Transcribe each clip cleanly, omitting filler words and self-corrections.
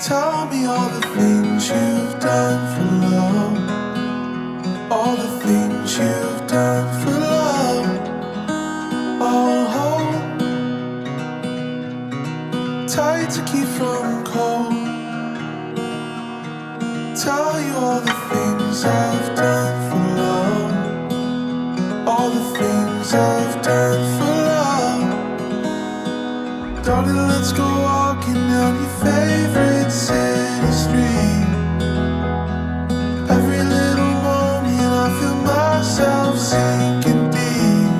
Tell me all the things you've done for love, all the things you've done for love. Oh, tight to keep from cold. Tell you all the things I've done for love, all the things I've done for love. Darling, let's go walking down your favorite city street. Every little moment I feel myself sinking deep.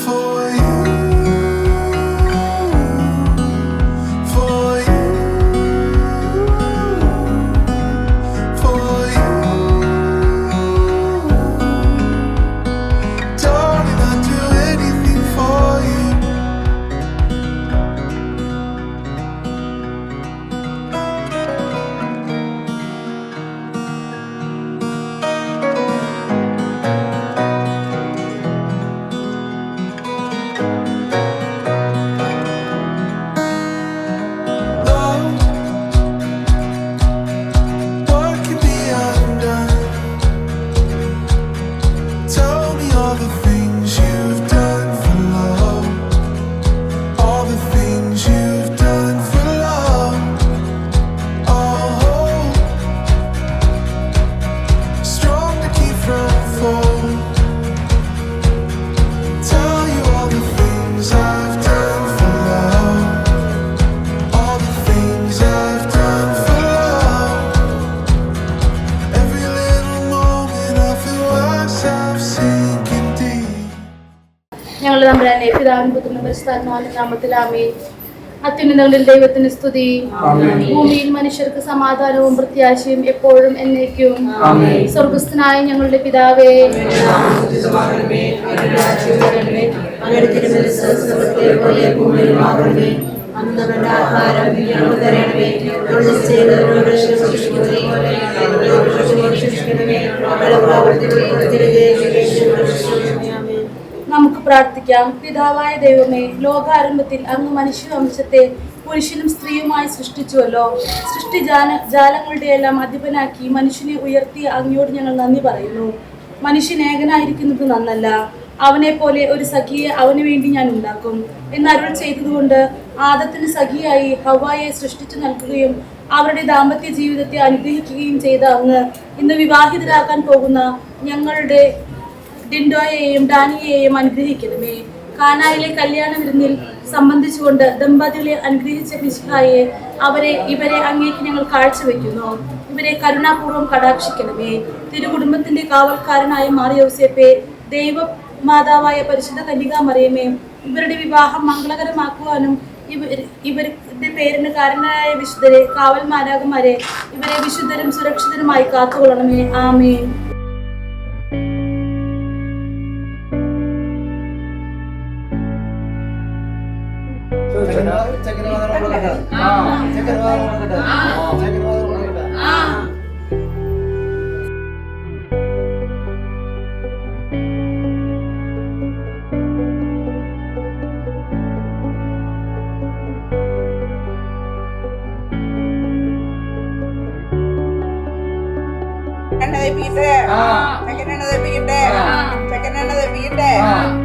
For you, for you, for you. Darling, I'd do anything for you. Love, what can be undone? Tell me all the things you've done for love, all the things you've done for love. Oh, strong to keep from fall. Tell you all the things I've done for love, all the things I've done for love. Every little moment I feel myself sinking deep. ഞങ്ങളുടെ തമ്പുരാനെ പിതാവിനും പുത്രനും പരിശുദ്ധാത്മാവിന്റെ നാമത്തിൽ ആമേൻ. അത്യുന്നതങ്ങളിൽ ദൈവത്തിന് സ്തുതി. ഭൂമിയിൽ മനുഷ്യർക്ക് സമാധാനവും പ്രത്യാശയും എപ്പോഴും എന്നേക്കും. സ്വർഗസ്ഥനായ ഞങ്ങളുടെ പിതാവേ, നമുക്ക് പ്രാർത്ഥിക്കാം. പിതാവായ ദൈവമേ, ലോകാരംഭത്തിൽ അങ്ങ് മനുഷ്യവംശത്തെ പുരുഷനും സ്ത്രീയുമായി സൃഷ്ടിച്ചുവല്ലോ. ജാലങ്ങളുടെ എല്ലാം അധിപനാക്കി മനുഷ്യനെ ഉയർത്തിയ അങ്ങയോട് ഞങ്ങൾ നന്ദി പറയുന്നു. മനുഷ്യൻ ഏകനായിരിക്കുന്നത് നന്നല്ല, അവനെ പോലെ ഒരു സഖിയെ അവന് വേണ്ടി ഞാൻ ഉണ്ടാക്കും എന്നരുൾ ചെയ്തതുകൊണ്ട് ആദത്തിന് സഖിയായി ഹവ്വായെ സൃഷ്ടിച്ചു നൽകുകയും അവരുടെ ദാമ്പത്യ ജീവിതത്തെ അനുഗ്രഹിക്കുകയും ചെയ്ത അങ്ങ് ഇന്ന് വിവാഹിതരാക്കാൻ പോകുന്ന ഞങ്ങളുടെ ഡിൻഡോയെയും ഡാനിയെയും അനുഗ്രഹിക്കണമേ. കാനായിലെ കല്യാണ വിരുന്നിൽ സംബന്ധിച്ചുകൊണ്ട് ദമ്പതികളെ അനുഗ്രഹിച്ച മിശിഹായെ ഇവരെ അങ്ങേക്ക് ഞങ്ങൾ കാഴ്ചവെക്കുന്നു. ഇവരെ കരുണാപൂർവ്വം കടാക്ഷിക്കണമേ. തിരുകുടുംബത്തിന്റെ കാവൽക്കാരനായ മാർ യൗസേപ്പേ, ദൈവമാതാവായ പരിശുദ്ധ കന്യകാമറിയമേ, ഇവരുടെ വിവാഹം മംഗളകരമാക്കുവാനും ഇവരുടെ പേരിന് കാരണരായ വിശുദ്ധരെ, കാവൽ മാലാഖമാരെ, ഇവരെ വിശുദ്ധരും സുരക്ഷിതരുമായി കാത്തുകൊള്ളണമേ. ആമേൻ. Second